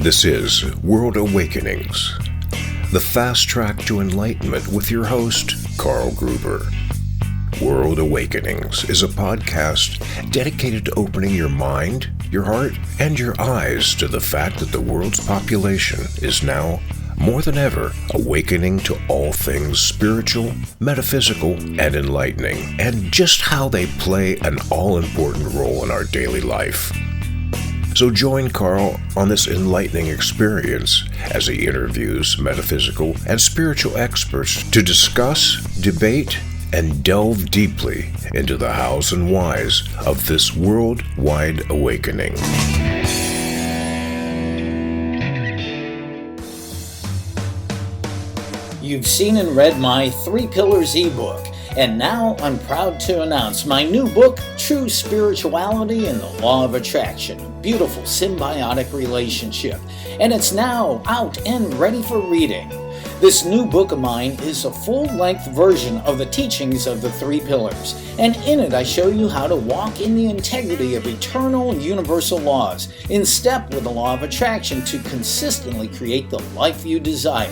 This is World Awakenings, the fast track to enlightenment with your host, Carl Gruber. World Awakenings is a podcast dedicated to opening your mind, your heart, and your eyes to the fact that the world's population is now, more than ever, awakening to all things spiritual, metaphysical, and enlightening, and just how they play an all-important role in our daily life. So join Carl on this enlightening experience as he interviews metaphysical and spiritual experts to discuss, debate, and delve deeply into the hows and whys of this worldwide awakening. You've seen and read my 3 Pillars ebook, and now I'm proud to announce my new book, True Spirituality and the Law of Attraction, a beautiful symbiotic relationship, and it's now out and ready for reading. This new book of mine is a full-length version of the teachings of the 3 Pillars, and in it I show you how to walk in the integrity of eternal universal laws, in step with the law of attraction to consistently create the life you desire.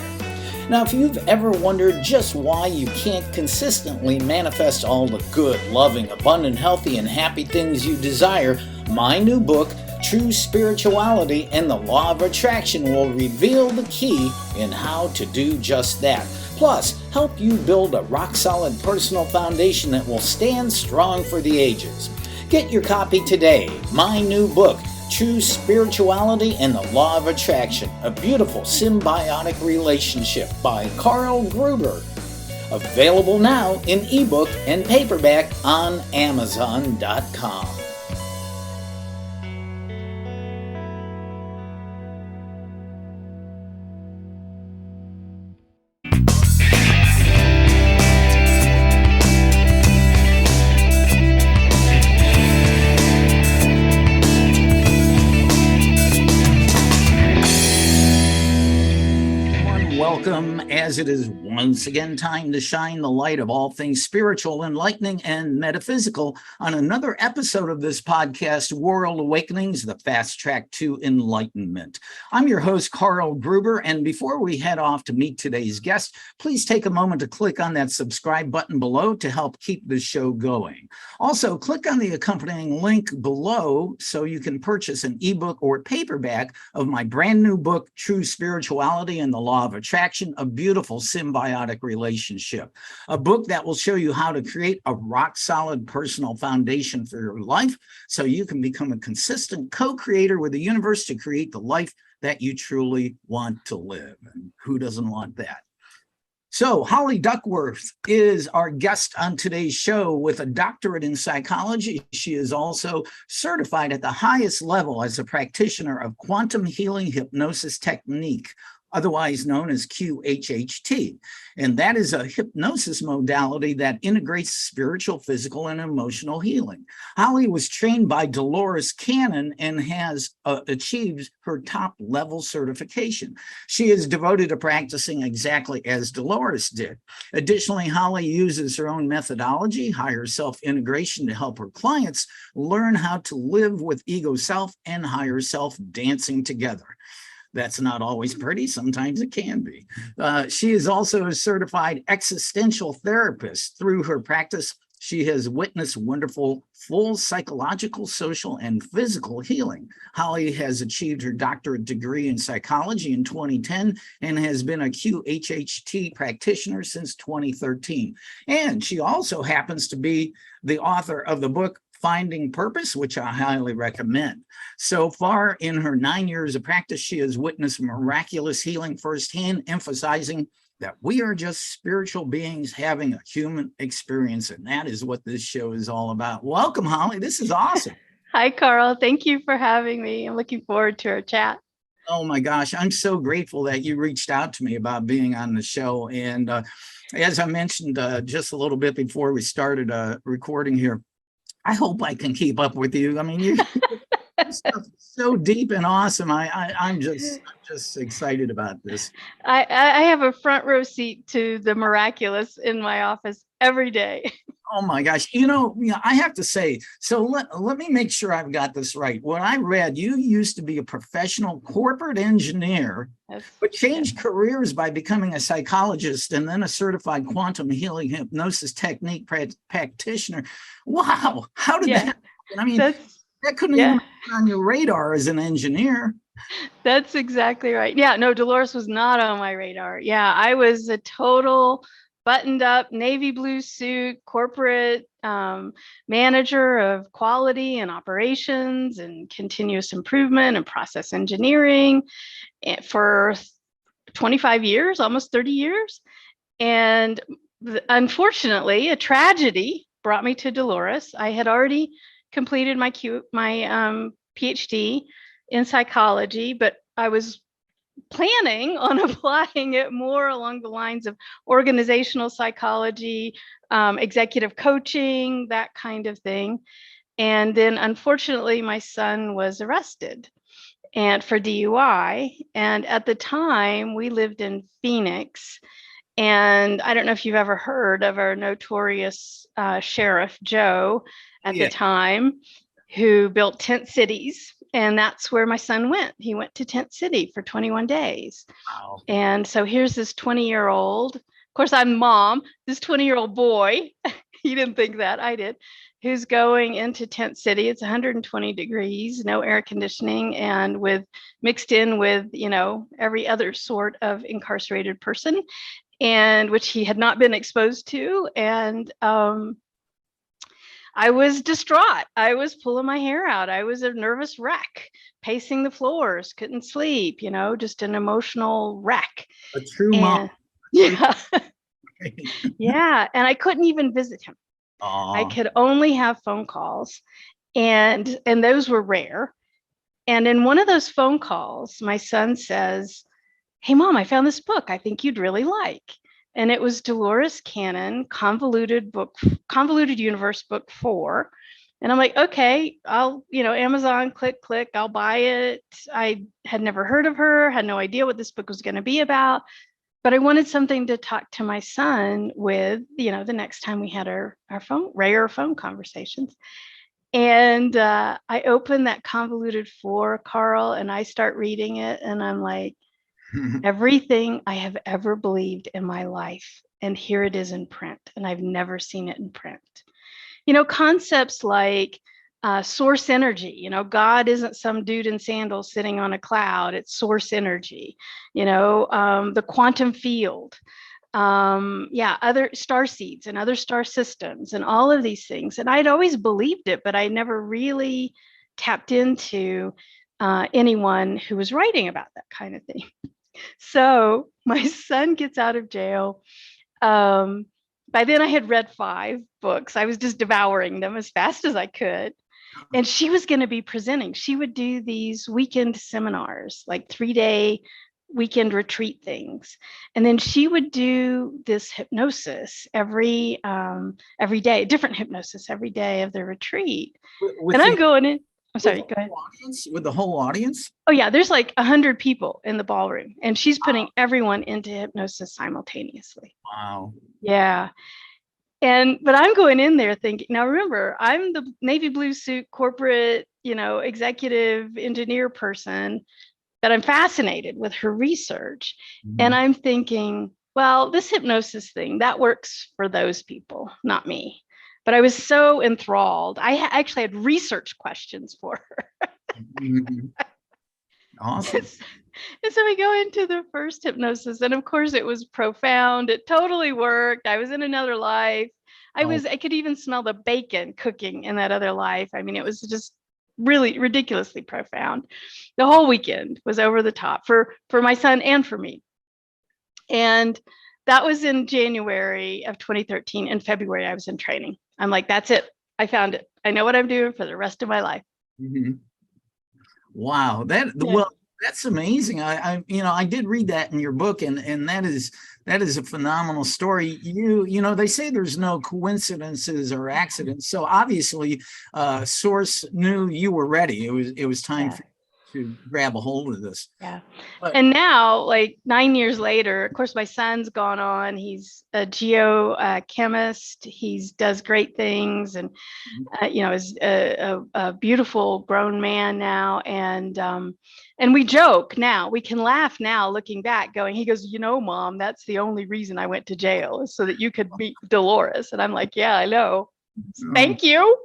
Now, if you've ever wondered just why you can't consistently manifest all the good, loving, abundant, healthy, and happy things you desire, my new book, True Spirituality and the Law of Attraction, will reveal the key in how to do just that. Plus, help you build a rock-solid personal foundation that will stand strong for the ages. Get your copy today. My new book, True Spirituality and the Law of Attraction, a beautiful symbiotic relationship by Carl Gruber. Available now in ebook and paperback on Amazon.com. Welcome, as it is once again time to shine the light of all things spiritual, enlightening, and metaphysical on another episode of this podcast, World Awakenings, the fast track to enlightenment. I'm your host, Carl Gruber, and before we head off to meet today's guest, please take a moment to click on that subscribe button below to help keep the show going. Also, click on the accompanying link below so you can purchase an ebook or paperback of my brand new book, True Spirituality and the Law of Attraction, a beautiful symbiotic relationship, a book that will show you how to create a rock-solid personal foundation for your life so you can become a consistent co-creator with the universe to create the life that you truly want to live. And who doesn't want that? So Holly Duckworth is our guest on today's show with a doctorate in psychology. She is also certified at the highest level as a practitioner of quantum healing hypnosis technique, otherwise known as QHHT. And that is a hypnosis modality that integrates spiritual, physical, and emotional healing. Holly was trained by Dolores Cannon and has achieved her top level certification. She is devoted to practicing exactly as Dolores did. Additionally, Holly uses her own methodology, higher self integration, to help her clients learn how to live with ego self and higher self dancing together. That's not always pretty. Sometimes it can be. She is also a certified existential therapist. Through her practice, she has witnessed wonderful full psychological, social, and physical healing. Holly has achieved her doctorate degree in psychology in 2010 and has been a QHHT practitioner since 2013. And she also happens to be the author of the book, Finding Purpose, which I highly recommend. So far in her 9 years of practice, she has witnessed miraculous healing firsthand, emphasizing that we are just spiritual beings having a human experience. And that is what this show is all about. Welcome, Holly. This is awesome. Hi, Carl. Thank you for having me. I'm looking forward to our chat. Oh my gosh, I'm so grateful that you reached out to me about being on the show. And as I mentioned just a little bit before we started recording here, I hope I can keep up with you. I mean, your stuff is so deep and awesome. I'm just excited about this. I have a front row seat to the miraculous in my office every day. Oh my gosh. I have to say, so let me make sure I've got this right. When I read, you used to be a professional corporate engineer, but changed careers by becoming a psychologist and then a certified quantum healing hypnosis technique practitioner. Wow. How did that happen? I mean, that couldn't even be on your radar as an engineer. That's exactly right. Yeah, no, Dolores was not on my radar. Yeah, I was a total buttoned up navy blue suit corporate manager of quality and operations and continuous improvement and process engineering for 25 years, almost 30 years. And unfortunately, a tragedy brought me to Dolores. I had already completed my PhD in psychology, but I was planning on applying it more along the lines of organizational psychology, executive coaching, that kind of thing. And then unfortunately, my son was arrested and for DUI. And at the time, we lived in Phoenix. And I don't know if you've ever heard of our notorious Sheriff Joe at the time, who built tent cities. And that's where my son went. He went to Tent City for 21 days. Wow. And so here's this 20-year-old, of course, I'm mom, this 20-year-old boy, he didn't think that, I did, who's going into Tent City. It's 120 degrees, no air conditioning, and mixed in with, every other sort of incarcerated person, and which he had not been exposed to. And I was distraught. I was pulling my hair out. I was a nervous wreck, pacing the floors, couldn't sleep, just an emotional wreck. A true mom. Yeah. Yeah. And I couldn't even visit him. Aww. I could only have phone calls, and those were rare. And in one of those phone calls, my son says, "Hey, Mom, I found this book I think you'd really like." And it was Dolores Cannon, Convoluted Universe Book 4. And I'm like, okay, I'll, Amazon, click, I'll buy it. I had never heard of her, had no idea what this book was going to be about, but I wanted something to talk to my son with, the next time we had our rare phone conversations. And I opened that Convoluted 4, Carl, and I start reading it, and I'm like, everything I have ever believed in my life, and here it is in print, and I've never seen it in print. Concepts like source energy, God isn't some dude in sandals sitting on a cloud, it's source energy, the quantum field, other star seeds and other star systems and all of these things. And I'd always believed it, but I never really tapped into anyone who was writing about that kind of thing. So my son gets out of jail. By then I had read 5 books. I was just devouring them as fast as I could. And she was going to be presenting. She would do these weekend seminars, like 3-day weekend retreat things. And then she would do this hypnosis every day, different hypnosis every day of the retreat. And I'm going in. I'm sorry, go ahead. With the whole audience? Oh yeah, there's like 100 people in the ballroom, and she's putting everyone into hypnosis simultaneously. Wow. Yeah. But I'm going in there thinking, now remember, I'm the navy blue suit corporate, executive engineer person, that I'm fascinated with her research. Mm-hmm. And I'm thinking, well, this hypnosis thing, that works for those people, not me. But I was so enthralled. I actually had research questions for her. Mm-hmm. Awesome. And so we go into the first hypnosis, and of course it was profound. It totally worked. I was in another life. I could even smell the bacon cooking in that other life. I mean, it was just really ridiculously profound. The whole weekend was over the top for my son and for me. And that was in January of 2013. In February, I was in training. I'm like, that's it. I found it. I know what I'm doing for the rest of my life. Mm-hmm. Wow. Well, that's amazing. I did read that in your book, and that is a phenomenal story. They say there's no coincidences or accidents. So obviously, Source knew you were ready. It was time for you to grab a hold of this. Yeah. But, And now, like 9 years later, of course, my son's gone on. He's a geochemist. He does great things, and is a beautiful grown man now. And we joke now. We can laugh now, looking back, going, he goes, Mom, that's the only reason I went to jail, is so that you could meet Dolores. And I'm like, yeah, I know. Thank you.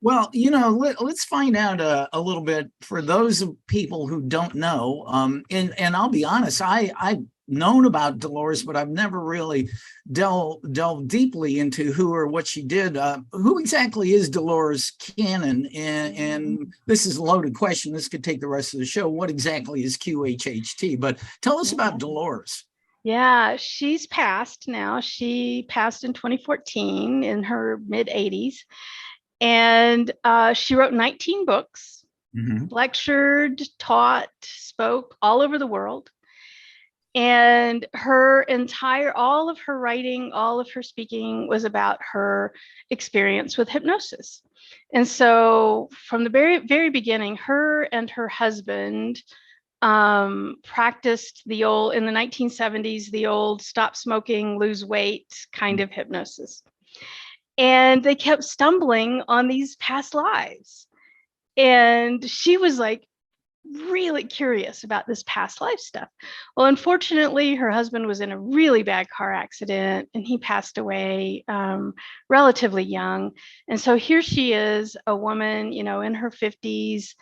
Well, let's find out a little bit for those people who don't know. And I'll be honest, I've known about Dolores, but I've never really delved deeply into who or what she did. Who exactly is Dolores Cannon? And this is a loaded question. This could take the rest of the show. What exactly is QHHT? But tell us about Dolores. Yeah, she's passed now. She passed in 2014 in her mid-80s. And she wrote 19 books, lectured, taught, spoke all over the world. And all of her writing, all of her speaking was about her experience with hypnosis. And so from the very, very beginning, her and her husband practiced in the 1970s, the old stop smoking, lose weight kind of hypnosis. And they kept stumbling on these past lives. And she was like really curious about this past life stuff. Well, unfortunately, her husband was in a really bad car accident and he passed away relatively young. And so here she is, a woman, in her 50s,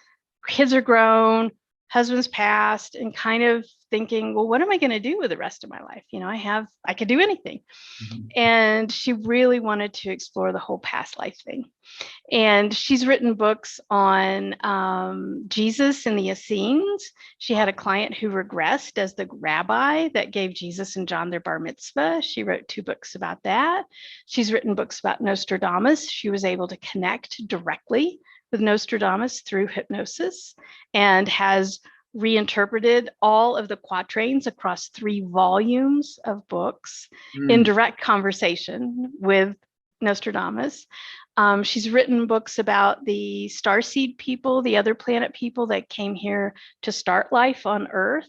kids are grown, husband's passed, and kind of thinking, well, what am I going to do with the rest of my life? I could do anything. And she really wanted to explore the whole past life thing. And she's written books on Jesus and the Essenes. She had a client who regressed as the rabbi that gave Jesus and John their bar mitzvah. She wrote 2 books about that. She's written books about Nostradamus. She was able to connect directly with Nostradamus through hypnosis, and has reinterpreted all of the quatrains across 3 volumes of books in direct conversation with Nostradamus. She's written books about the starseed people, the other planet people that came here to start life on Earth.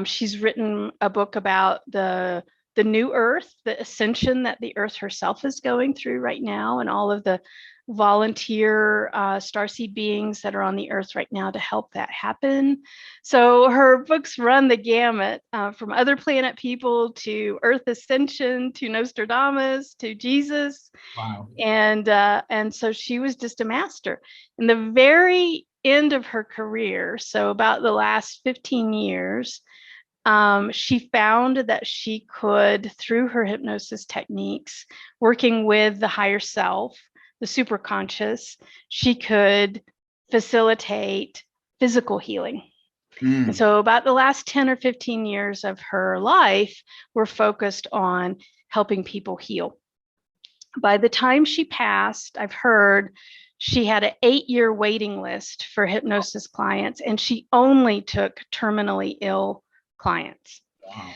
She's written a book about the new Earth, the ascension that the Earth herself is going through right now, and all of the volunteer starseed beings that are on the Earth right now to help that happen. So her books run the gamut from other planet people to Earth ascension to Nostradamus to Jesus. Wow. And so she was just a master. In the very end of her career, so about the last 15 years, she found that she could, through her hypnosis techniques, working with the higher self, the superconscious, she could facilitate physical healing. And so about the last 10 or 15 years of her life were focused on helping people heal. By the time she passed, I've heard she had an 8-year waiting list for hypnosis clients, and she only took terminally ill clients. Wow.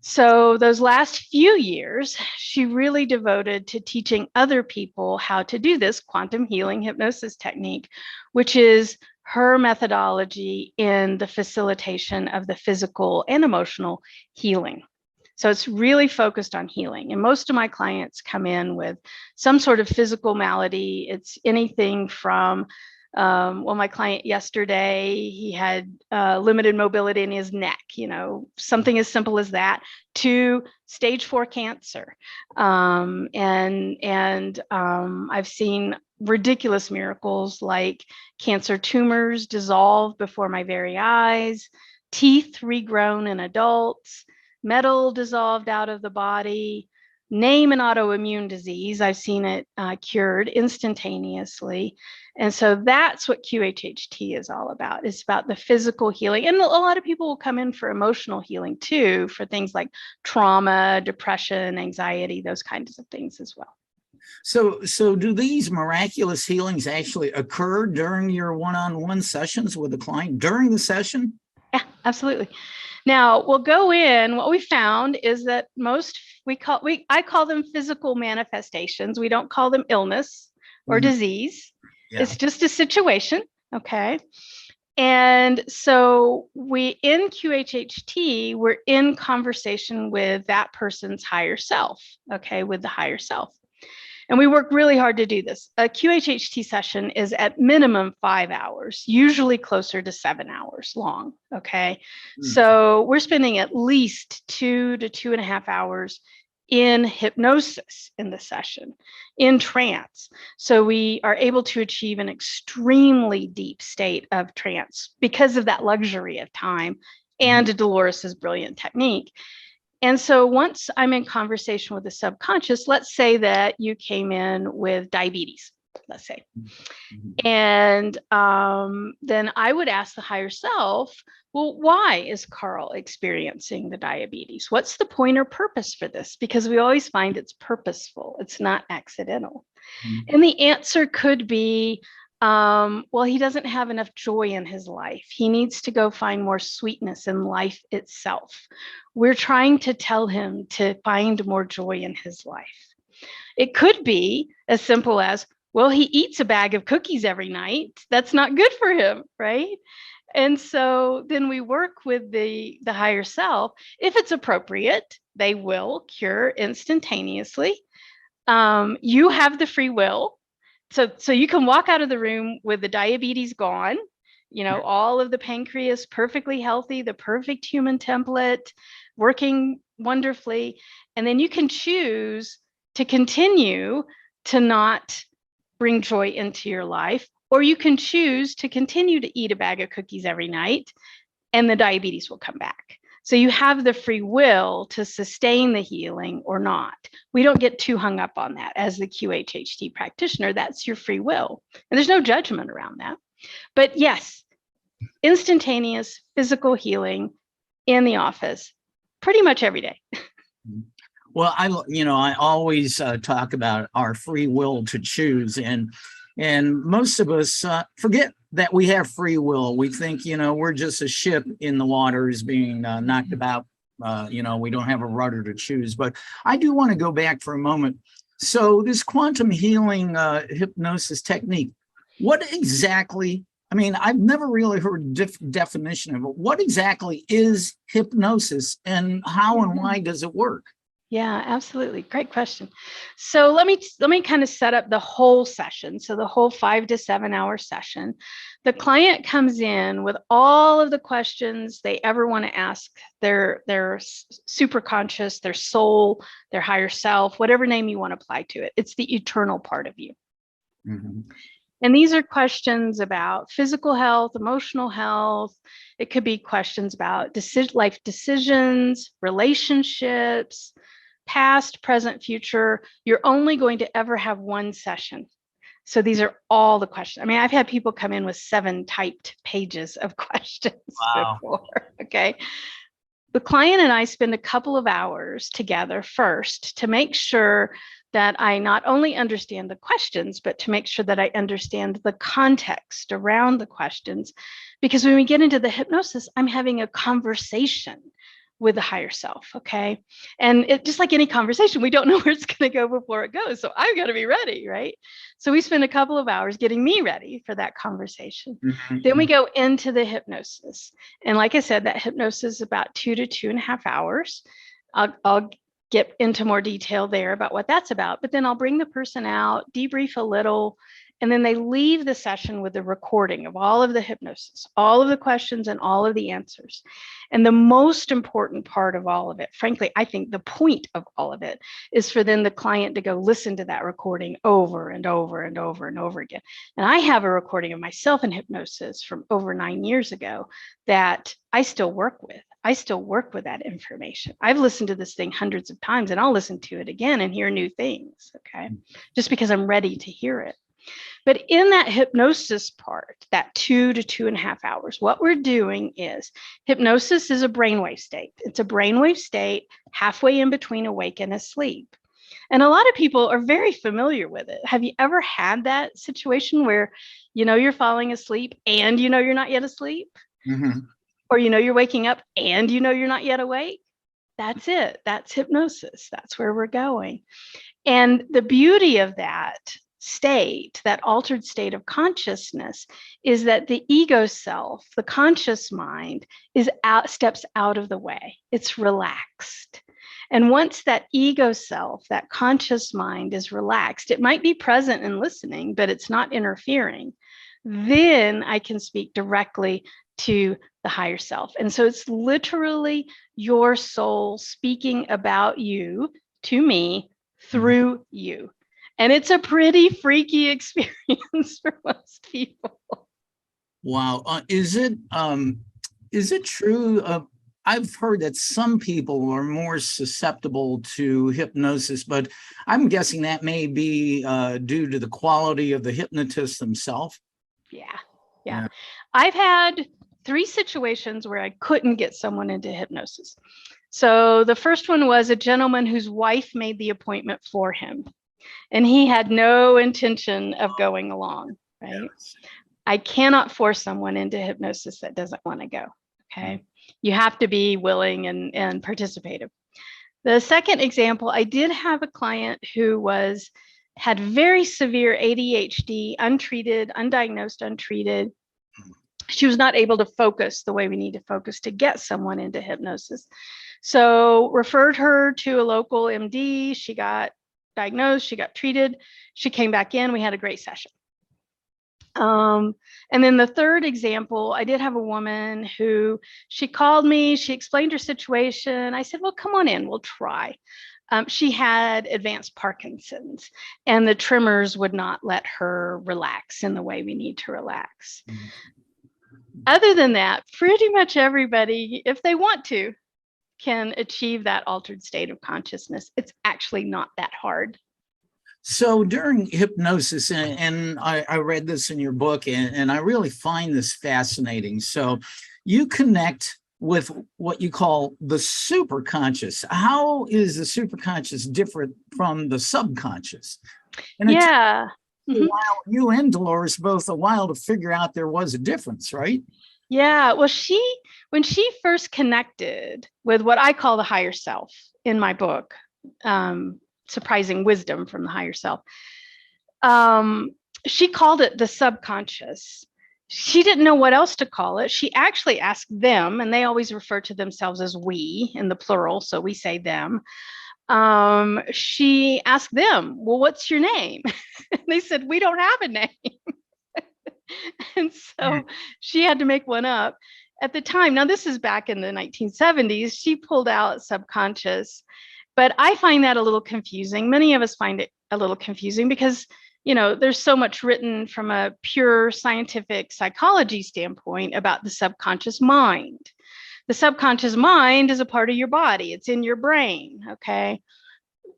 So those last few years, she really devoted to teaching other people how to do this quantum healing hypnosis technique, which is her methodology in the facilitation of the physical and emotional healing. So it's really focused on healing. And most of my clients come in with some sort of physical malady. It's anything from my client yesterday, he had limited mobility in his neck, something as simple as that, to stage 4 cancer. And I've seen ridiculous miracles like cancer tumors dissolve before my very eyes, teeth regrown in adults, metal dissolved out of the body. Name an autoimmune disease, I've seen it cured instantaneously. And so that's what QHHT is all about. It's about the physical healing. And a lot of people will come in for emotional healing too, for things like trauma, depression, anxiety, those kinds of things as well. So do these miraculous healings actually occur during your one-on-one sessions with the client during the session? Yeah, absolutely. Now we'll go in. What we found is that I call them physical manifestations. We don't call them illness or disease. Yeah. It's just a situation. Okay. And so in QHHT, we're in conversation with that person's higher self, okay, with the higher self. And we work really hard to do this. A QHHT session is at minimum 5 hours, usually closer to 7 hours long, okay? So we're spending at least 2 to 2.5 hours in hypnosis in the session, in trance. So we are able to achieve an extremely deep state of trance because of that luxury of time and Dolores's brilliant technique. And so once I'm in conversation with the subconscious, let's say that you came in with diabetes, let's say. And then I would ask the higher self, well, why is Carl experiencing the diabetes? What's the point or purpose for this? Because we always find it's purposeful. It's not accidental. And the answer could be, well, he doesn't have enough joy in his life. He needs to go find more sweetness in life itself. We're trying to tell him to find more joy in his life. It could be as simple as, well, he eats a bag of cookies every night. That's not good for him, right? And so then we work with the higher self. If it's appropriate, they will cure instantaneously. You have the free will. So you can walk out of the room with the diabetes gone, all of the pancreas perfectly healthy, the perfect human template, working wonderfully. And then you can choose to continue to not bring joy into your life, or you can choose to continue to eat a bag of cookies every night and the diabetes will come back. So you have the free will to sustain the healing or not. We don't get too hung up on that as the QHHT practitioner. That's your free will. And there's no judgment around that. But yes, instantaneous physical healing in the office pretty much every day. Well, I always talk about our free will to choose, and most of us forget that we have free will. We think, we're just a ship in the waters being knocked about. We don't have a rudder to choose. But I do want to go back for a moment. So this quantum healing hypnosis technique, what exactly? I mean, I've never really heard definition of it. What exactly is hypnosis, and how and why does it work? Yeah, absolutely. Great question. So let me kind of set up the whole session. So the whole 5 to 7 hour session, the client comes in with all of the questions they ever want to ask their superconscious, their soul, their higher self, whatever name you want to apply to it. It's the eternal part of you. And these are questions about physical health, emotional health. It could be questions about life decisions, relationships, past, present, future. You're only going to ever have one session. So these are all the questions. I mean, I've had people come in with 7 typed pages of questions before, okay? The client and I spend a couple of hours together first to make sure that I not only understand the questions, but to make sure that I understand the context around the questions. Because when we get into the hypnosis, I'm having a conversation with the higher self, okay? And it just like any conversation, we don't know where it's going to go before it goes. So I've got to be ready, right? So we spend a couple of hours getting me ready for that conversation. Then we go into the hypnosis. And like I said, that hypnosis is about 2 to 2.5 hours. I'll get into more detail there about what that's about, but then I'll bring the person out, debrief a little, and then they leave the session with a recording of all of the hypnosis, all of the questions and all of the answers. And the most important part of all of it, frankly, I think the point of all of it is for then the client to go listen to that recording over and over and over and over again. And I have a recording of myself in hypnosis from over 9 years ago that I still work with. I still work with that information. I've listened to this thing hundreds of times and I'll listen to it again and hear new things, okay? Just because I'm ready to hear it. But in that hypnosis part, that 2 to 2.5 hours, what we're doing is hypnosis is a brainwave state. It's a brainwave state halfway in between awake and asleep. And a lot of people are very familiar with it. Have you ever had that situation where you're falling asleep and you're not yet asleep? Or you're waking up and you're not yet awake? That's it. That's hypnosis. That's where we're going. And the beauty of that state, that altered state of consciousness, is that the ego self, the conscious mind, steps out of the way. It's relaxed. And once that ego self, that conscious mind is relaxed, it might be present and listening, but it's not interfering. Then I can speak directly to the higher self. And so it's literally your soul speaking about you to me through you. And it's a pretty freaky experience for most people. Wow. Is it true? I've heard that some people are more susceptible to hypnosis, but I'm guessing that may be due to the quality of the hypnotist themselves. Yeah. I've had 3 situations where I couldn't get someone into hypnosis. So the first one was a gentleman whose wife made the appointment for him, and he had no intention of going along, right? Yes. I cannot force someone into hypnosis that doesn't want to go, okay? You have to be willing and participative. The second example, I did have a client who had very severe ADHD, untreated, undiagnosed, untreated. She was not able to focus the way we need to focus to get someone into hypnosis. So referred her to a local MD. She got diagnosed, she got treated. She came back in, we had a great session. And then the third example, I did have a woman who, she called me, she explained her situation. I said, well, come on in, we'll try. She had advanced Parkinson's, and the tremors would not let her relax in the way we need to relax. Mm-hmm. Other than that, pretty much everybody, if they want to, can achieve that altered state of consciousness. It's actually not that hard. So during hypnosis, and I read this in your book, and I really find this fascinating. So you connect with what you call the superconscious. How is the superconscious different from the subconscious? And yeah. Mm-hmm. While you and Dolores both a while to figure out there was a difference, right? Yeah. Well, when she first connected with what I call the higher self in my book, Surprising Wisdom from the Higher Self, she called it the subconscious. She didn't know what else to call it. She actually asked them, and they always refer to themselves as we in the plural, so we say them. She asked them, well, what's your name? And they said, we don't have a name. And so she had to make one up at the time. Now, this is back in the 1970s. She pulled out subconscious, but I find that a little confusing. Many of us find it a little confusing because, there's so much written from a pure scientific psychology standpoint about the subconscious mind. The subconscious mind is a part of your body. It's in your brain, okay?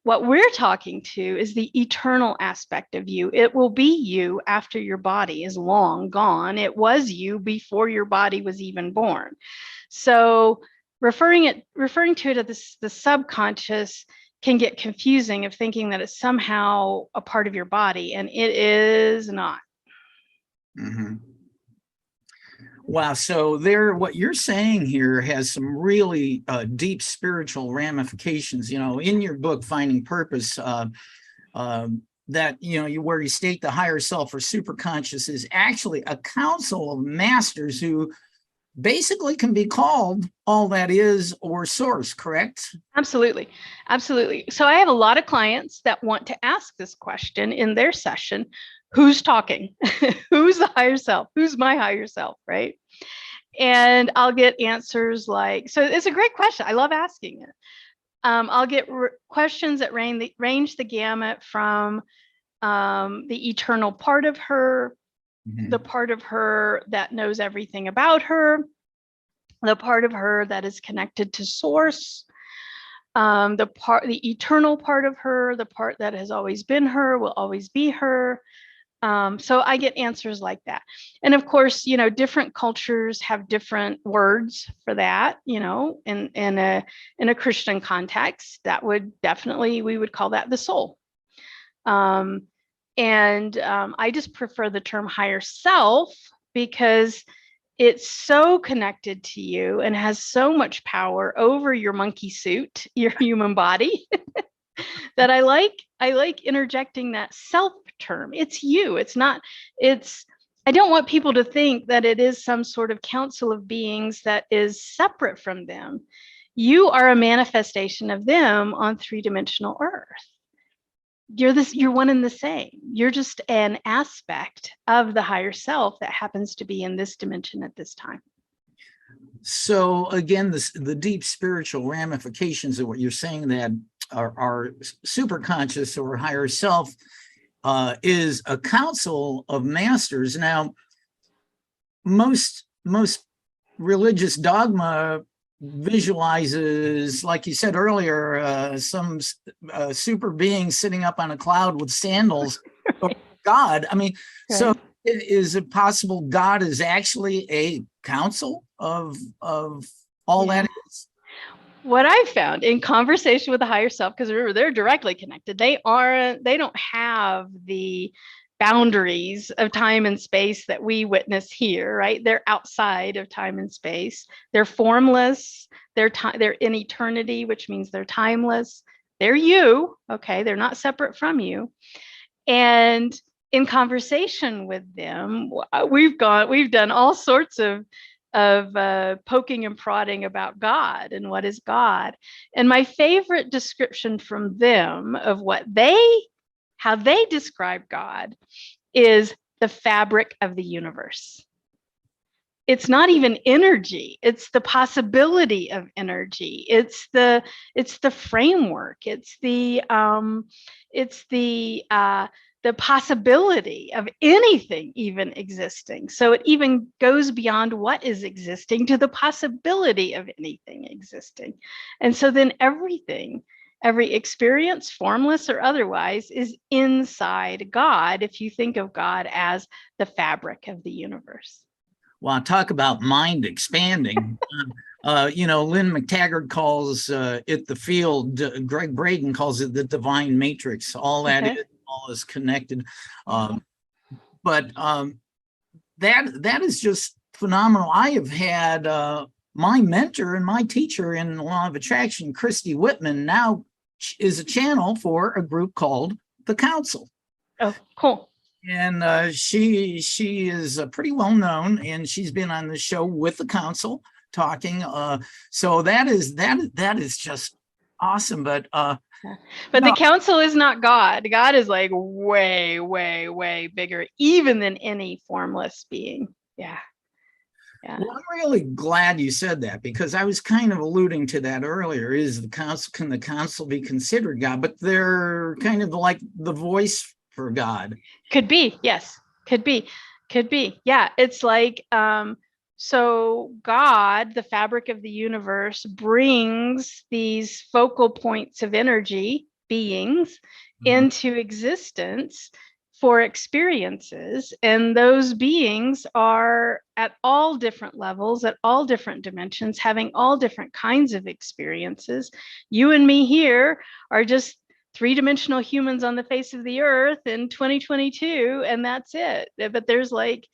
What we're talking to is the eternal aspect of you. It will be you after your body is long gone. It was you before your body was even born. So referring to it as the subconscious can get confusing of thinking that it's somehow a part of your body, and it is not. Mm-hmm. Wow. So what you're saying here has some really deep spiritual ramifications. In your book, Finding Purpose, where you state the higher self or superconscious is actually a council of masters who basically can be called all that is or source, correct? Absolutely. Absolutely. So I have a lot of clients that want to ask this question in their session. Who's talking? Who's the higher self? Who's my higher self, right? And I'll get answers like, so it's a great question. I love asking it. I'll get questions that range the gamut from the eternal part of her, mm-hmm. the part of her that knows everything about her, the part of her that is connected to source, the eternal part of her, the part that has always been her, will always be her. So I get answers like that. And of course, different cultures have different words for that, in a Christian context, that would definitely, we would call that the soul. I just prefer the term higher self because it's so connected to you and has so much power over your monkey suit, your human body. that I like interjecting that self term. It's you. I don't want people to think that it is some sort of council of beings that is separate from them. You are a manifestation of them on three-dimensional Earth. You're one and the same. You're just an aspect of the higher self that happens to be in this dimension at this time. So again, the deep spiritual ramifications of what you're saying, that our superconscious or higher self is a council of masters. Now, most religious dogma visualizes, like you said earlier, some super being sitting up on a cloud with sandals. God, I mean, right. So is it possible God is actually a council of all that is? What I found in conversation with the higher self, because remember, they're directly connected. They don't have the boundaries of time and space that we witness here, right? They're outside of time and space. They're formless. They're in eternity, which means they're timeless. They're you, okay? They're not separate from you. And in conversation with them, we've done all sorts of poking and prodding about God and what is God. And my favorite description from them of how they describe God is the fabric of the universe. It's not even energy, it's the possibility of energy. It's the framework. It's the possibility of anything even existing. So it even goes beyond what is existing to the possibility of anything existing. And so then every experience, formless or otherwise, is inside God, if you think of God as the fabric of the universe. Well, talk about mind expanding. Lynn McTaggart calls it the field. Greg Braden calls it the divine matrix. All that is, all is connected. But that is just phenomenal. I have had my mentor and my teacher in Law of Attraction, Christy Whitman, now is a channel for a group called The Council. Oh, cool. And she is pretty well known, and she's been on the show with The Council talking. So that is just awesome. But The council is not God. God is like way, way, way bigger, even than any formless being. Yeah. Well, I'm really glad you said that, because I was kind of alluding to that earlier. Can the council be considered God? But they're kind of like the voice for God. Could be, yes. Could be. Yeah. It's like, so God, the fabric of the universe, brings these focal points of energy, beings, into existence for experiences. And those beings are at all different levels, at all different dimensions, having all different kinds of experiences. You and me here are just three-dimensional humans on the face of the earth in 2022, and that's it. But there's like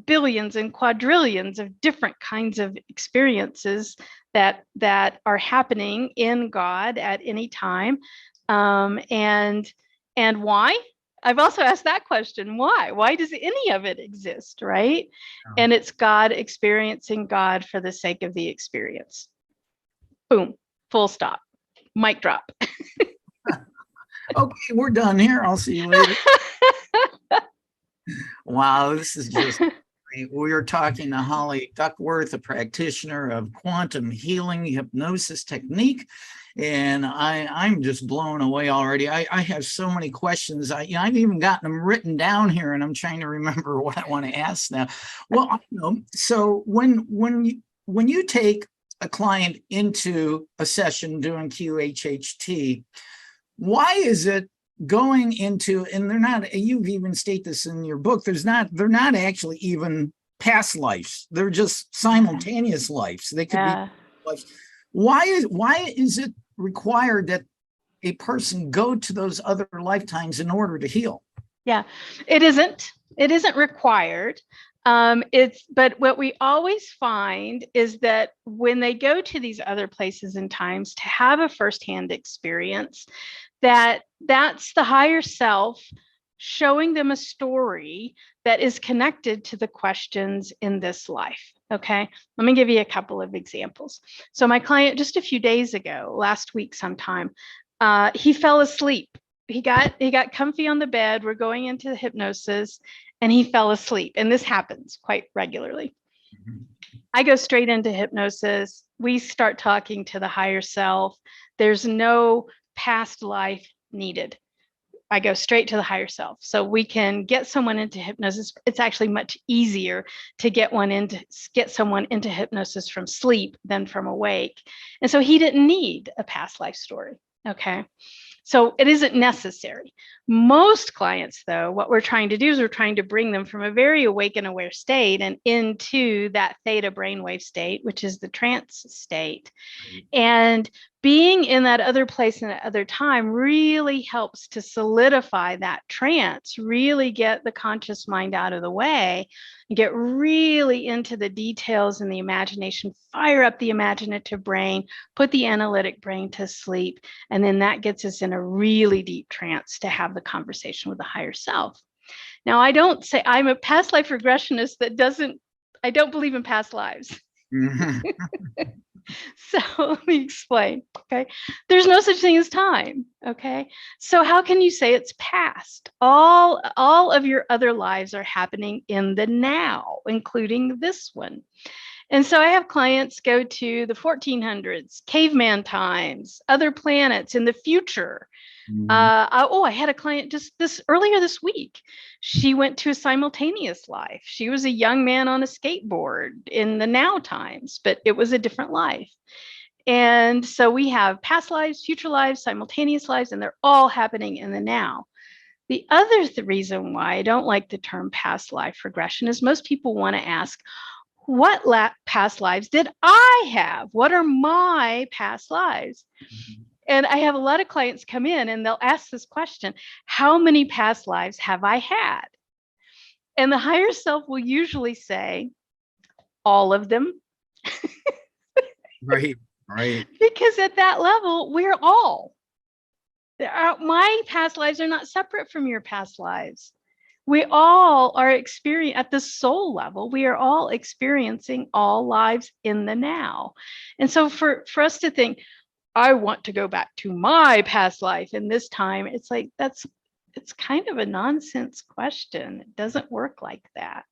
billions and quadrillions of different kinds of experiences that are happening in God at any time. And why? I've also asked that question. Why does any of it exist, right? And it's God experiencing God for the sake of the experience. Boom, full stop, mic drop. Okay, we're done here. I'll see you later. Wow, this is just great. We are talking to Holly Duckworth, a practitioner of quantum healing hypnosis technique. And I'm just blown away already. I have so many questions. I've even gotten them written down here, and I'm trying to remember what I want to ask now. Well, so when you take a client into a session doing QHHT, why is it going into, and they're not, you've even stated this in your book, they're not actually even past lives. They're just simultaneous lives. They could be lives. Why is it required that a person go to those other lifetimes in order to heal? Yeah, it isn't required. But what we always find is that when they go to these other places and times to have a firsthand experience, that's the higher self showing them a story that is connected to the questions in this life. Okay, let me give you a couple of examples. So my client just a few days ago, last week sometime, he fell asleep. He got comfy on the bed. We're going into hypnosis and he fell asleep. And this happens quite regularly. I go straight into hypnosis. We start talking to the higher self. There's no past life needed. I go straight to the higher self. So we can get someone into hypnosis. It's actually much easier to get someone into hypnosis from sleep than from awake. And so he didn't need a past life story. Okay. So it isn't necessary. Most clients, though, what we're trying to do is we're trying to bring them from a very awake and aware state and into that theta brainwave state, which is the trance state. And being in that other place and that other time really helps to solidify that trance, really get the conscious mind out of the way, and get really into the details and the imagination, fire up the imaginative brain, put the analytic brain to sleep. And then that gets us in a really deep trance to have the conversation with the higher self. Now, I don't say I'm a past life regressionist I don't believe in past lives. So let me explain. Okay. There's no such thing as time. Okay. So how can you say it's past? All of your other lives are happening in the now, including this one. And so I have clients go to the 1400s, caveman times, other planets in the future. I had a client just earlier this week. She went to a simultaneous life. She was a young man on a skateboard in the now times, but it was a different life. And so we have past lives, future lives, simultaneous lives, and they're all happening in the now. The other reason why I don't like the term past life regression is most people want to ask, what past lives did I have? What are my past lives? And I have a lot of clients come in and they'll ask this question, how many past lives have I had? And the higher self will usually say, all of them. Right. Because at that level, we're all. My past lives are not separate from your past lives. We all are experiencing, at the soul level, we are all experiencing all lives in the now. And so for us to think, I want to go back to my past life in this time, it's like, it's kind of a nonsense question. It doesn't work like that.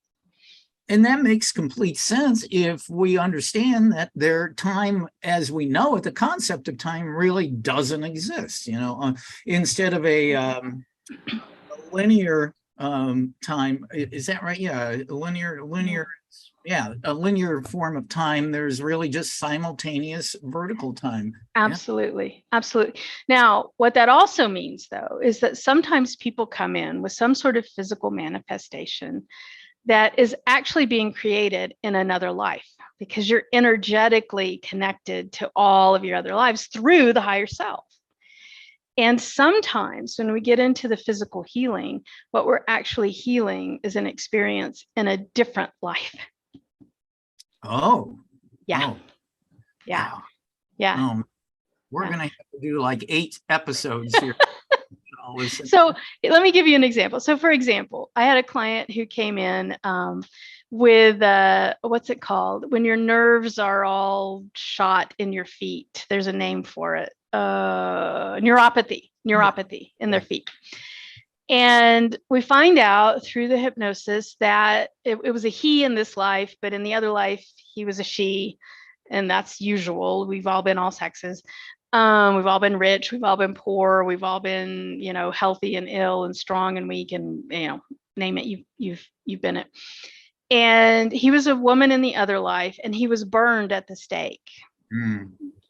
And that makes complete sense if we understand that their time as we know it, the concept of time really doesn't exist. Instead of a linear time, is that right? Yeah, linear. Yeah, a linear form of time. There's really just simultaneous vertical time. Absolutely. Yeah. Absolutely. Now, what that also means, though, is that sometimes people come in with some sort of physical manifestation that is actually being created in another life because you're energetically connected to all of your other lives through the higher self. And sometimes when we get into the physical healing, what we're actually healing is an experience in a different life. Oh. Yeah. Oh. Yeah. Wow. Yeah. We're going to have to do like 8 episodes here. So let me give you an example. So for example, I had a client who came in with what's it called? When your nerves are all shot in your feet, there's a name for it. Neuropathy in their feet. And we find out through the hypnosis that it was a he in this life, but in the other life, he was a she. And that's usual. We've all been all sexes. We've all been rich. We've all been poor. We've all been, healthy and ill and strong and weak and, name it. You've been it. And he was a woman in the other life, and he was burned at the stake.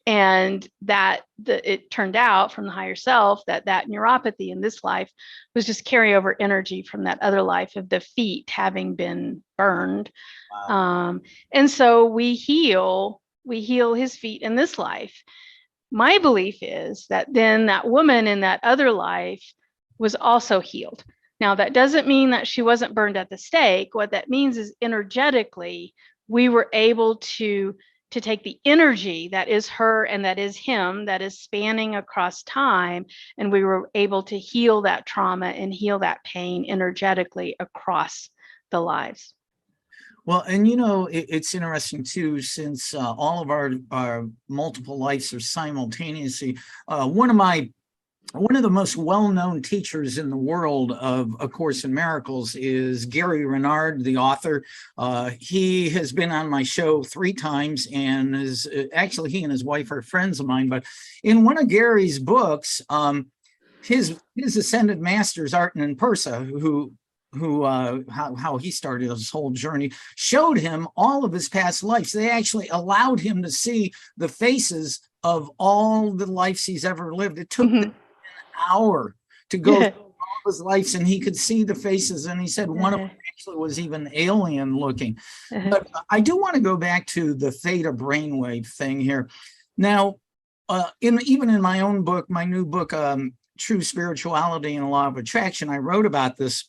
And it turned out from the higher self that neuropathy in this life was just carryover energy from that other life of the feet having been burned. Wow. And so we heal his feet in this life. My belief is that then that woman in that other life was also healed. Now, that doesn't mean that she wasn't burned at the stake. What that means is energetically, we were able to to take the energy that is her and that is him, that is spanning across time, and we were able to heal that trauma and heal that pain energetically across the lives. Well, and it's interesting too, since all of our multiple lives are simultaneously. One of the most well-known teachers in the world of A Course in Miracles is Gary Renard, the author. He has been on my show 3 times, and is actually, he and his wife are friends of mine. But in one of Gary's books, his ascended masters, Arten and Persa, how he started his whole journey, showed him all of his past lives. They actually allowed him to see the faces of all the lives he's ever lived. It took an hour to go through all his lives, and he could see the faces, and he said one of them actually was even alien looking. But I do want to go back to the theta brainwave thing here. Now, even in my own book, my new book, True Spirituality and the Law of Attraction, I wrote about this.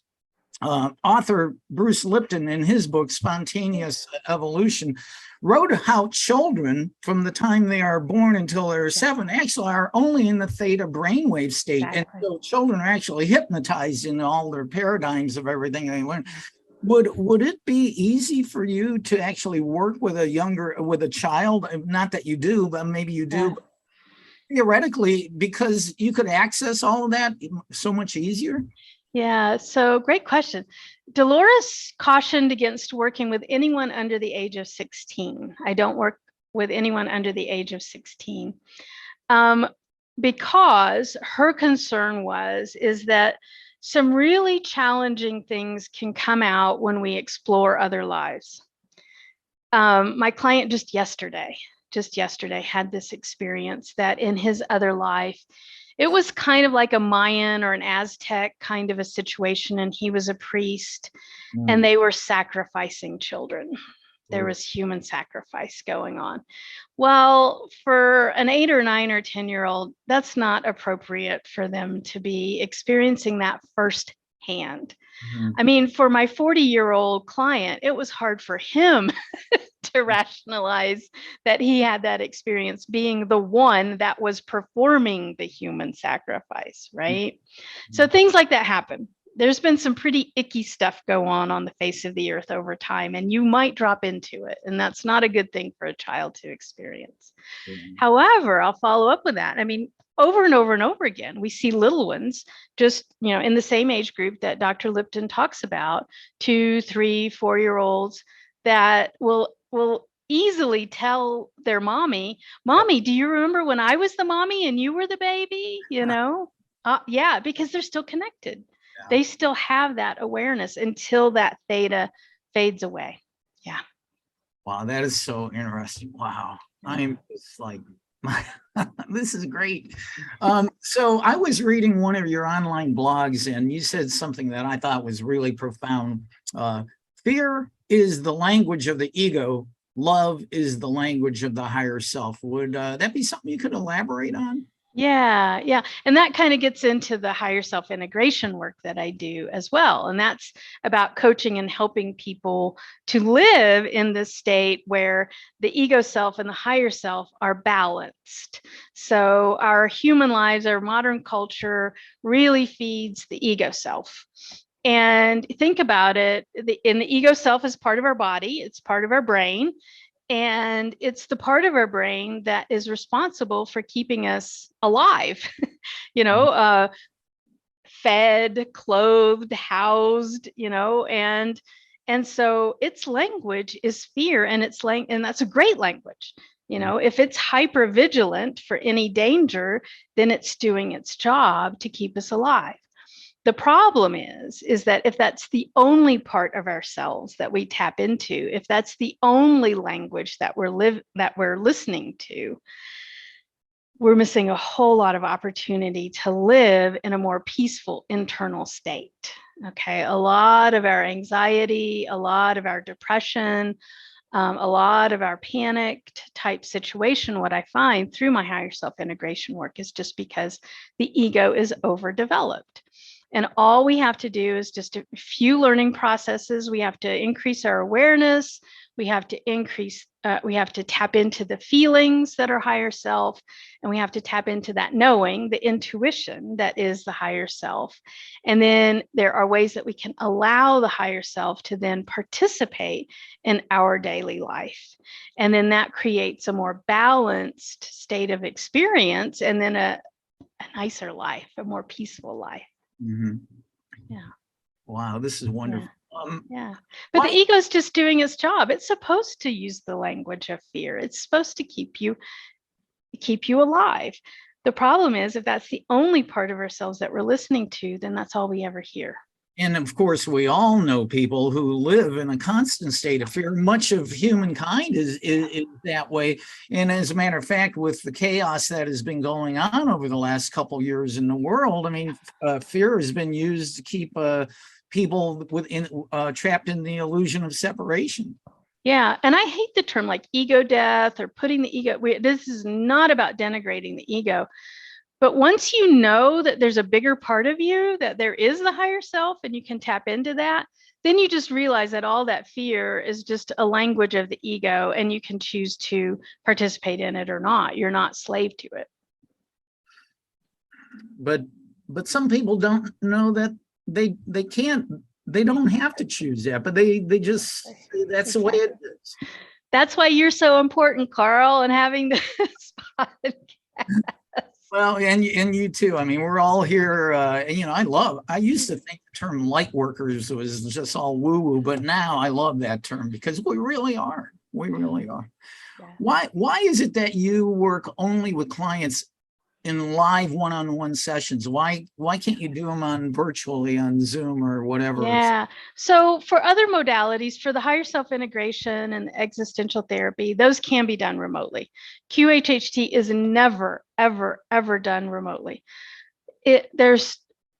Author Bruce Lipton, in his book Spontaneous Evolution, wrote how children, from the time they are born until they're 7, actually are only in the theta brainwave state. Exactly. And so children are actually hypnotized in all their paradigms of everything they learn. Would it be easy for you to actually work with a child? Not that you do, but maybe you do. Yeah. Theoretically, because you could access all of that so much easier? Yeah, so great question. Dolores cautioned against working with anyone under the age of 16. I don't work with anyone under the age of 16 because her concern is that some really challenging things can come out when we explore other lives. My client just yesterday had this experience that in his other life, it was kind of like a Mayan or an Aztec kind of a situation, and he was a priest, and they were sacrificing children. There was human sacrifice going on. Well, for an 8 or 9 or 10-year-old, that's not appropriate for them to be experiencing that firsthand. I mean, for my 40-year-old client, it was hard for him to rationalize that he had that experience, being the one that was performing the human sacrifice, right? So things like that happen. There's been some pretty icky stuff go on the face of the earth over time, and you might drop into it, and that's not a good thing for a child to experience. However, I'll follow up with that. I mean, over and over and over again, we see little ones just, in the same age group that Dr. Lipton talks about, 2, 3, 4-year-olds that will easily tell their mommy, do you remember when I was the mommy and you were the baby? Yeah, because they're still connected. Yeah. They still have that awareness until that theta fades away. Yeah. Wow, that is so interesting. Wow. I'm just like, this is great. So I was reading one of your online blogs, and you said something that I thought was really profound. Fear is the language of the ego. Love is the language of the higher self. Would that be something you could elaborate on? Yeah. And that kind of gets into the higher self integration work that I do as well. And that's about coaching and helping people to live in this state where the ego self and the higher self are balanced. So our human lives, our modern culture really feeds the ego self. And think about it, the ego self is part of our body, it's part of our brain. And it's the part of our brain that is responsible for keeping us alive, fed, clothed, housed, and so its language is fear, and and that's a great language. If it's hyper vigilant for any danger, then it's doing its job to keep us alive. The problem is that if that's the only part of ourselves that we tap into, if that's the only language that we're listening to, we're missing a whole lot of opportunity to live in a more peaceful internal state. Okay, a lot of our anxiety, a lot of our depression, a lot of our panicked type situation, what I find through my higher self integration work is just because the ego is overdeveloped. And all we have to do is just a few learning processes. We have to increase our awareness. We have to tap into the feelings that are higher self, and we have to tap into that knowing, the intuition that is the higher self. And then there are ways that we can allow the higher self to then participate in our daily life. And then that creates a more balanced state of experience, and then a nicer life, a more peaceful life. Mm-hmm. Yeah. Wow, this is wonderful. Yeah. But the ego is just doing its job. It's supposed to use the language of fear. It's supposed to keep you alive. The problem is, if that's the only part of ourselves that we're listening to, then that's all we ever hear. And of course, we all know people who live in a constant state of fear. Much of humankind is that way. And as a matter of fact, with the chaos that has been going on over the last couple of years in the world, I mean, fear has been used to keep people trapped in the illusion of separation. Yeah. And I hate the term like ego death or putting the ego. This is not about denigrating the ego. But once you know that there's a bigger part of you, that there is the higher self, and you can tap into that, then you just realize that all that fear is just a language of the ego, and you can choose to participate in it or not. You're not slave to it. But some people don't know that they don't have to choose that, but they just, that's the way it is. That's why you're so important, Carl, and having this podcast. Well, and you too. I mean, we're all here. I used to think the term light workers was just all woo-woo, but now I love that term because we really are. We really are. Yeah. Why is it that you work only with clients in live one-on-one sessions? Why can't you do them on virtually on Zoom or whatever? Yeah. So for other modalities, for the higher self integration and existential therapy, those can be done remotely. QHHT is never, ever, ever done remotely. There's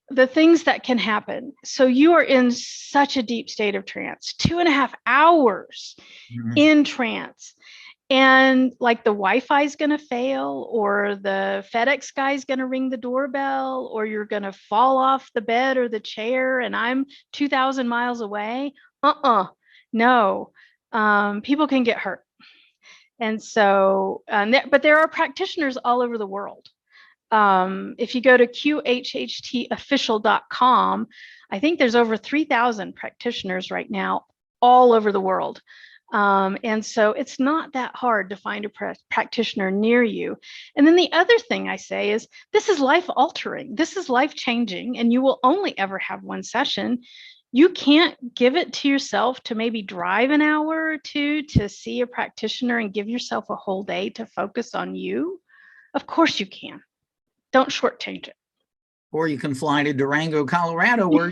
the things that can happen. So you are in such a deep state of trance, 2.5 hours in trance. And like the Wi-Fi is going to fail, or the FedEx guy is going to ring the doorbell, or you're going to fall off the bed or the chair and I'm 2,000 miles away. No, people can get hurt. And so, but there are practitioners all over the world. If you go to QHHTofficial.com, I think there's over 3,000 practitioners right now all over the world. And so it's not that hard to find a practitioner near you. And then the other thing I say is, this is life altering. This is life changing, and you will only ever have one session. You can't give it to yourself to maybe drive an hour or two to see a practitioner and give yourself a whole day to focus on you. Of course you can. Don't shortchange it. Or you can fly to Durango, Colorado, where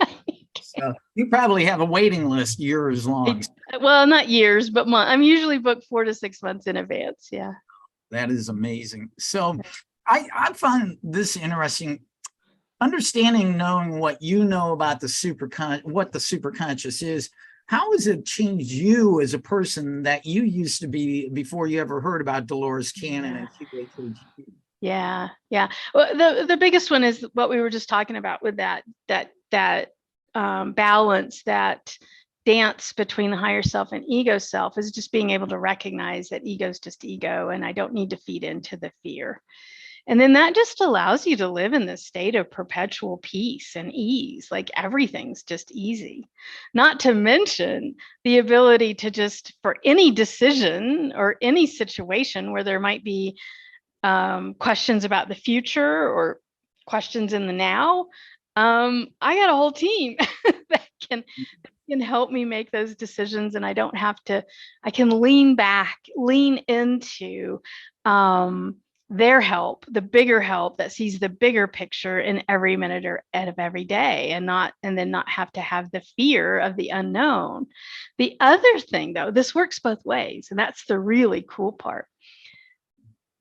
you probably have a waiting list years long. Well, not years, but months. I'm usually booked 4 to 6 months in advance. Yeah. That is amazing. So I find this interesting. Understanding, knowing what you know about what the superconscious is, how has it changed you as a person that you used to be before you ever heard about Dolores Cannon and QHHT? Yeah. Well, the biggest one is what we were just talking about with that balance, that dance between the higher self and ego self, is just being able to recognize that ego is just ego, and I don't need to feed into the fear. And then that just allows you to live in this state of perpetual peace and ease, like everything's just easy. Not to mention the ability to just, for any decision or any situation where there might be questions about the future or questions in the now, I got a whole team that can help me make those decisions, and I don't have to. I can lean into their help, the bigger help that sees the bigger picture in every minute or of every day, and then not have to have the fear of the unknown. The other thing, though, this works both ways, and that's the really cool part.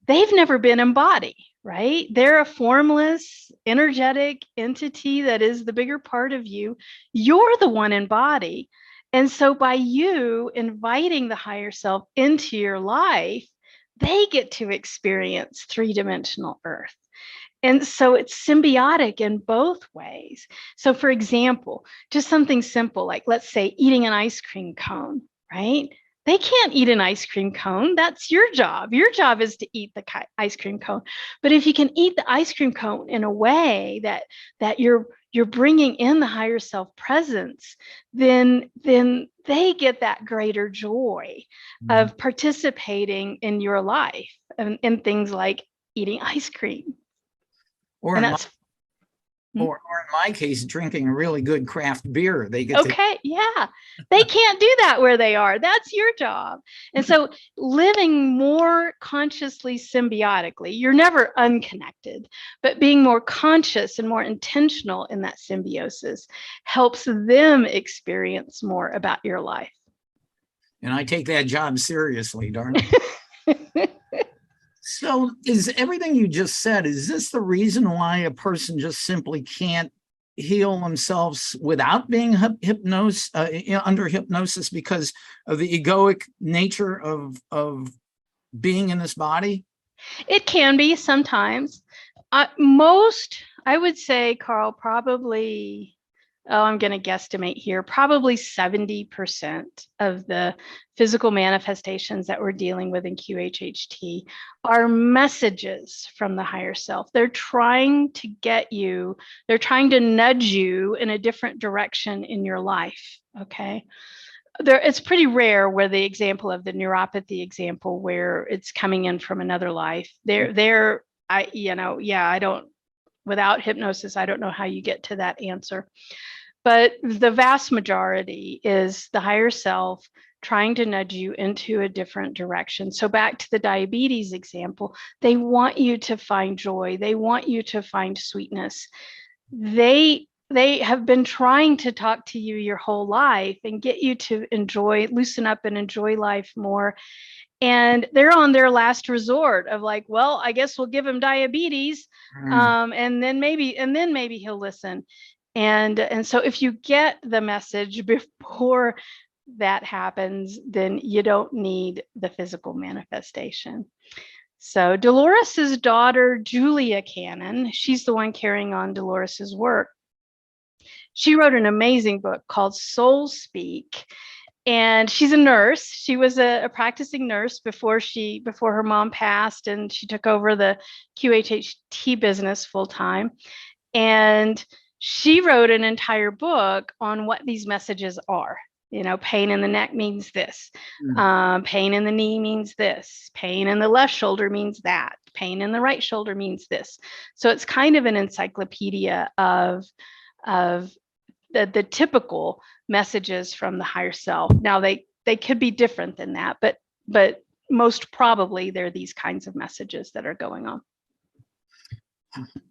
They've never been embodied, right? They're a formless, energetic entity that is the bigger part of you. You're the one in body. And so by you inviting the higher self into your life, they get to experience 3-dimensional Earth. And so it's symbiotic in both ways. So for example, just something simple, like let's say eating an ice cream cone, right? They can't eat an ice cream cone. That's your job. Your job is to eat the ice cream cone. But if you can eat the ice cream cone in a way that you're bringing in the higher self presence, then they get that greater joy of participating in your life and in things like eating ice cream. Or And in, my, that's or in my case, drinking a really good craft beer. They get okay. Yeah. They can't do that where they are. That's your job. And so living more consciously symbiotically, you're never unconnected, but being more conscious and more intentional in that symbiosis helps them experience more about your life. And I take that job seriously, darn it. So is everything you just said, is this the reason why a person just simply can't heal themselves without being under hypnosis because of the egoic nature of being in this body? It can be sometimes. I would say, Carl, probably, I'm going to guesstimate here, probably 70% of the physical manifestations that we're dealing with in QHHT are messages from the higher self. They're trying to they're trying to nudge you in a different direction in your life, okay? It's pretty rare where the example of the neuropathy example where it's coming in from another life. Without hypnosis, I don't know how you get to that answer. But the vast majority is the higher self trying to nudge you into a different direction. So back to the diabetes example, they want you to find joy. They want you to find sweetness. They have been trying to talk to you your whole life and get you to loosen up and enjoy life more. And they're on their last resort of like, well, I guess we'll give him diabetes. And then maybe he'll listen. And so if you get the message before that happens, then you don't need the physical manifestation. So Dolores's daughter, Julia Cannon, she's the one carrying on Dolores's work. She wrote an amazing book called Soul Speak. And she's a nurse. She was a practicing nurse before her mom passed, and she took over the QHHT business full time. And she wrote an entire book on what these messages are. Pain in the neck means this. Pain in the knee means this. Pain in the left shoulder means that. Pain in the right shoulder means this. So it's kind of an encyclopedia of the typical messages from the higher self. Now they could be different than that, but most probably they're these kinds of messages that are going on.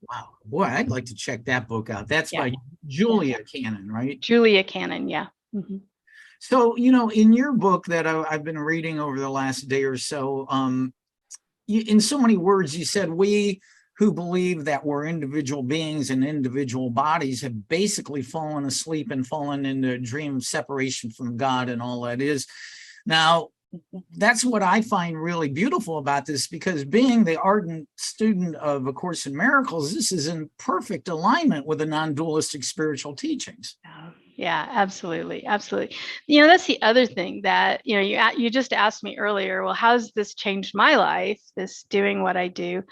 Wow, boy, I'd like to check that book out. That's by Julia Cannon, right? Julia Cannon, yeah. Mm-hmm. So, in your book that I've been reading over the last day or so, in so many words, you said we who believe that we're individual beings and individual bodies have basically fallen asleep and fallen into a dream of separation from God and all that is. Now, that's what I find really beautiful about this, because being the ardent student of A Course in Miracles, this is in perfect alignment with the non-dualistic spiritual teachings. Yeah, absolutely. Absolutely. That's the other thing that, you just asked me earlier, well, how's this changed my life, this doing what I do?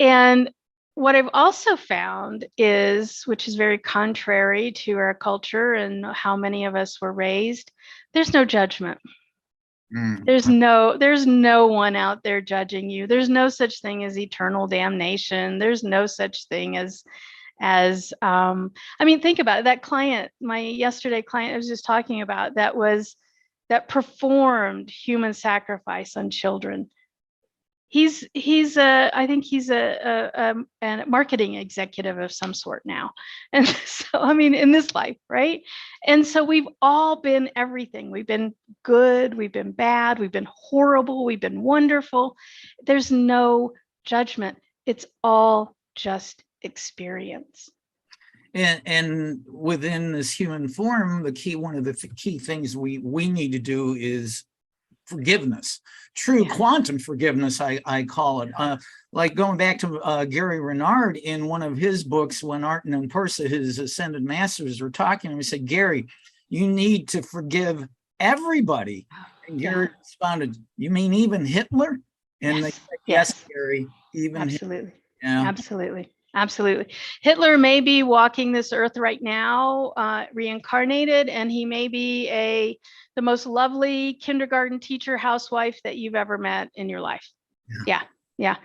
And what I've also found is, which is very contrary to our culture and how many of us were raised, there's no judgment. There's no one out there judging you. There's no such thing as eternal damnation. There's no such thing as think about it. That client, my yesterday client I was just talking about, that performed human sacrifice on children. I think he's a marketing executive of some sort now. And so, in this life, right? And so we've all been everything. We've been good, we've been bad, we've been horrible, we've been wonderful. There's no judgment. It's all just experience. And within this human form, one of the key things we need to do is forgiveness, true quantum forgiveness, I call it. Like going back to Gary Renard in one of his books, when Arten and Persa, his ascended masters, were talking, we said, Gary, you need to forgive everybody. And Gary responded, you mean even Hitler? And they said, yes, Gary, even absolutely. Hitler. Yeah. Absolutely. Hitler may be walking this earth right now, reincarnated, and he may be the most lovely kindergarten teacher, housewife that you've ever met in your life. Yeah.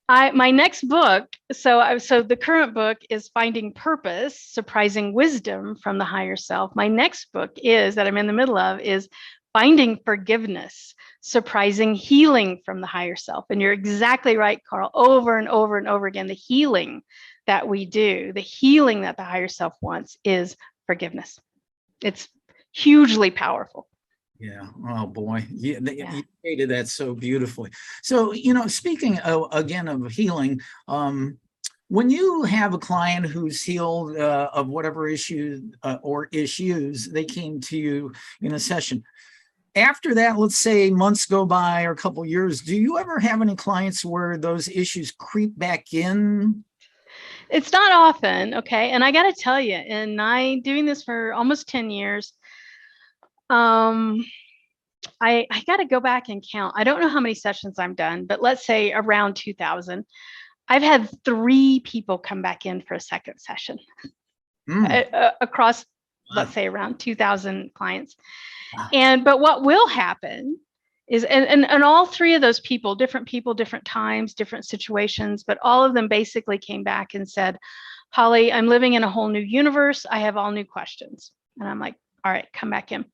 My next book, so the current book is Finding Purpose, Surprising Wisdom from the Higher Self. My next book that I'm in the middle of is Finding Forgiveness, Surprising Healing from the Higher Self. And you're exactly right, Carl, over and over and over again, the healing that we do, the healing that the higher self wants is forgiveness. It's hugely powerful. Yeah. Oh boy. You stated that so beautifully. So, speaking again of healing, when you have a client who's healed of whatever issue or issues, they came to you in a session. After that, let's say months go by or a couple of years, do you ever have any clients where those issues creep back in? It's not often, okay? And I got to tell you, and doing this for almost 10 years, I got to go back and count. I don't know how many sessions I'm done, but let's say around 2000. I've had 3 people come back in for a second session across, let's say, around 2,000 clients. But what will happen is, and all 3 of those people, different times, different situations, but all of them basically came back and said, Holly, I'm living in a whole new universe. I have all new questions. And I'm like, all right, come back in.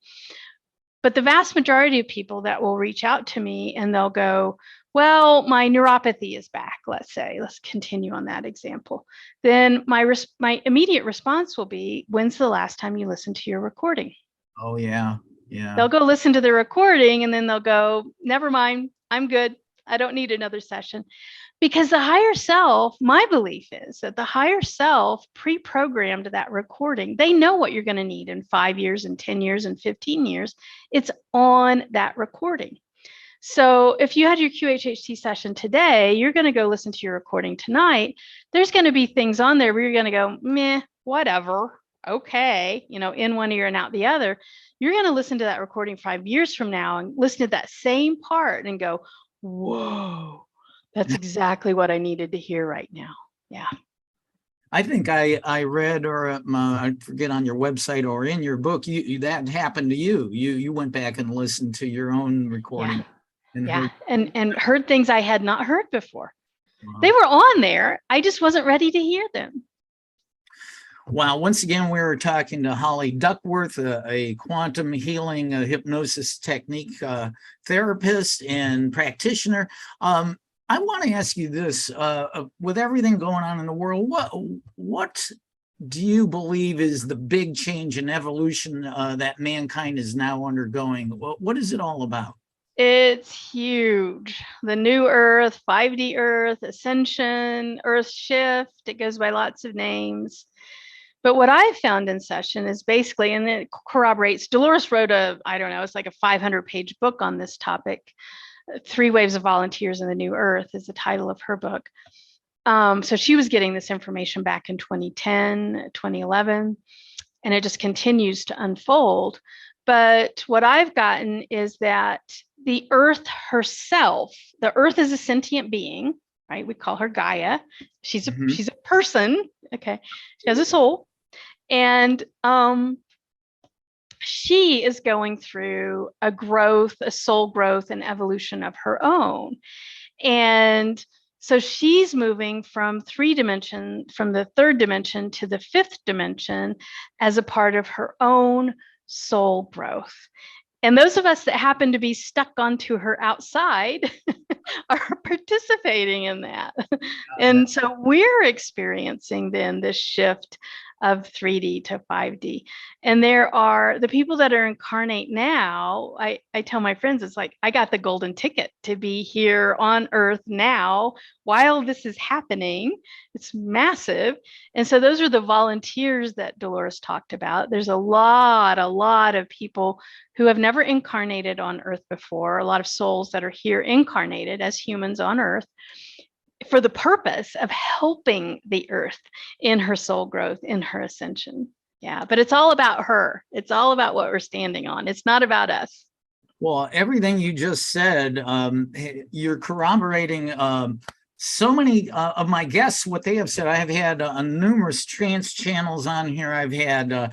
But the vast majority of people that will reach out to me and they'll go, well, my neuropathy is back, let's say. Let's continue on that example. Then my immediate response will be, when's the last time you listened to your recording? Oh, yeah. Yeah. They'll go listen to the recording and then they'll go, never mind, I'm good. I don't need another session. Because the higher self, my belief is that the higher self pre-programmed that recording. They know what you're going to need in 5 years and 10 years and 15 years. It's on that recording. So if you had your QHHT session today, you're going to go listen to your recording tonight. There's going to be things on there where you're going to go, meh, whatever. Okay, in one ear and out the other. You're going to listen to that recording 5 years from now and listen to that same part and go, whoa, that's exactly what I needed to hear right now. Yeah. I think I read, or I forget, on your website or in your book, that happened to you. You went back and listened to your own recording. And heard things I had not heard before. Wow. They were on there. I just wasn't ready to hear them. Wow. Once again, we were talking to Holly Duckworth, a quantum healing hypnosis technique therapist and practitioner. I want to ask you this, with everything going on in the world, what do you believe is the big change in evolution that mankind is now undergoing? What is it all about? It's huge. The new Earth, 5D Earth, ascension, Earth shift. It goes by lots of names. But what I found in session is basically, and it corroborates, Dolores wrote it's like a 500-page book on this topic. 3 Waves of Volunteers in the New Earth is the title of her book. So she was getting this information back in 2010, 2011, and it just continues to unfold. But what I've gotten is that the Earth herself, the Earth is a sentient being, right? We call her Gaia. She's a person. Okay. She has a soul. And she is going through a soul growth and evolution of her own. And so she's moving from the 3rd dimension to the 5th dimension as a part of her own soul growth. And those of us that happen to be stuck onto her outside are participating in that. And so we're experiencing then this shift of 3D to 5D. And there are the people that are incarnate now. I tell my friends, it's like, I got the golden ticket to be here on Earth now while this is happening. It's massive. And so those are the volunteers that Dolores talked about. There's a lot of people who have never incarnated on Earth before, a lot of souls that are here incarnated as humans on Earth for the purpose of helping the Earth in her soul growth, in her ascension. Yeah, but it's all about her. It's all about what we're standing on. It's not about us. Well, everything you just said, you're corroborating so many of my guests, what they have said. I have had numerous trance channels on here. I've had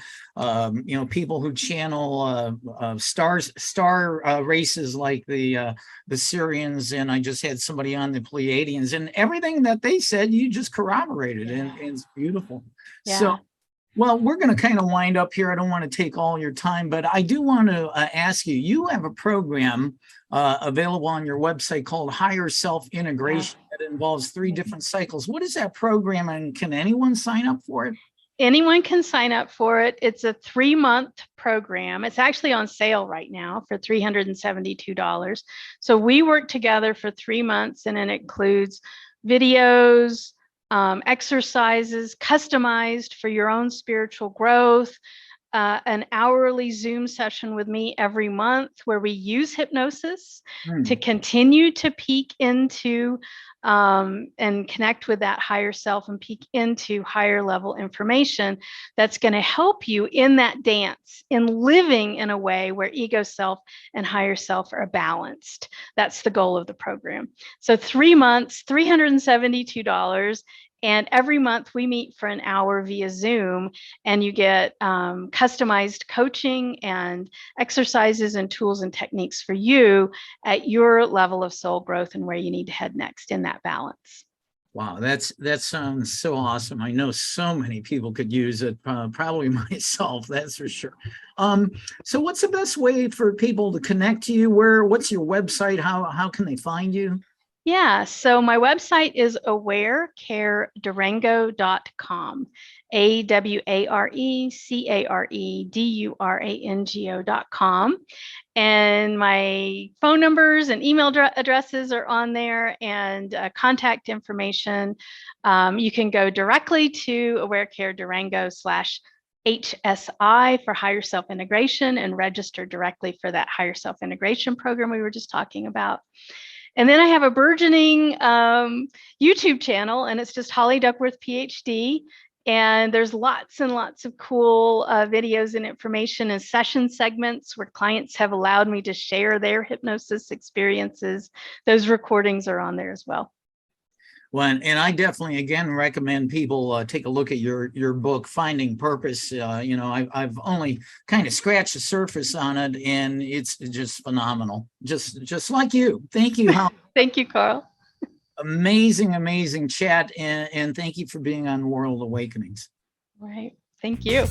people who channel star races like the Syrians, and I just had somebody on the Pleiadians, and everything that they said you just corroborated, and it's beautiful. Yeah. So, well, we're going to kind of wind up here. I don't want to take all your time, but I do want to ask you, you have a program available on your website called Higher Self Integration that involves 3 different cycles. What is that program, and can anyone sign up for it? Anyone can sign up for it. It's a 3-month program. It's actually on sale right now for $372. So we work together for 3 months, and it includes videos, exercises customized for your own spiritual growth, an hourly Zoom session with me every month where we use hypnosis to continue to peek into and connect with that higher self and peek into higher level information that's going to help you in that dance, in living in a way where ego self and higher self are balanced. That's the goal of the program. So 3 months, $372. And every month we meet for an hour via Zoom, and you get customized coaching and exercises and tools and techniques for you at your level of soul growth and where you need to head next in that balance. Wow, that sounds so awesome. I know so many people could use it, probably myself, that's for sure. So what's the best way for people to connect to you? What's your website? How can they find you? Yeah, so my website is awarecaredurango.com, awarecaredurango.com. And my phone numbers and email addresses are on there, and contact information. You can go directly to AwareCare Durango /HSI for higher self-integration and register directly for that higher self-integration program we were just talking about. And then I have a burgeoning YouTube channel, and it's just Holly Duckworth, PhD. And there's lots and lots of cool videos and information and session segments where clients have allowed me to share their hypnosis experiences. Those recordings are on there as well. Well, and I definitely, again, recommend people take a look at your book, Finding Purpose. I've only kind of scratched the surface on it, and it's just phenomenal. Just like you. Thank you, Holly. Thank you, Carl. Amazing chat, and thank you for being on World Awakenings. All right. Thank you.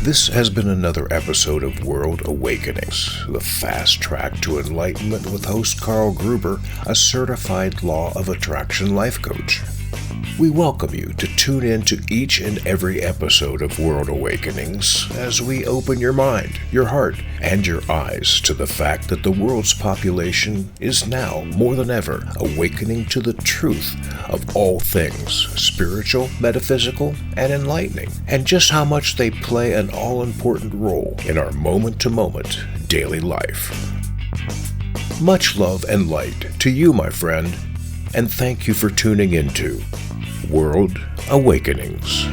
This has been another episode of World Awakenings, the fast track to enlightenment with host Carl Gruber, a certified Law of Attraction life coach. We welcome you to tune in to each and every episode of World Awakenings as we open your mind, your heart, and your eyes to the fact that the world's population is now, more than ever, awakening to the truth of all things spiritual, metaphysical, and enlightening, and just how much they play an all-important role in our moment-to-moment daily life. Much love and light to you, my friend, and thank you for tuning into World Awakenings.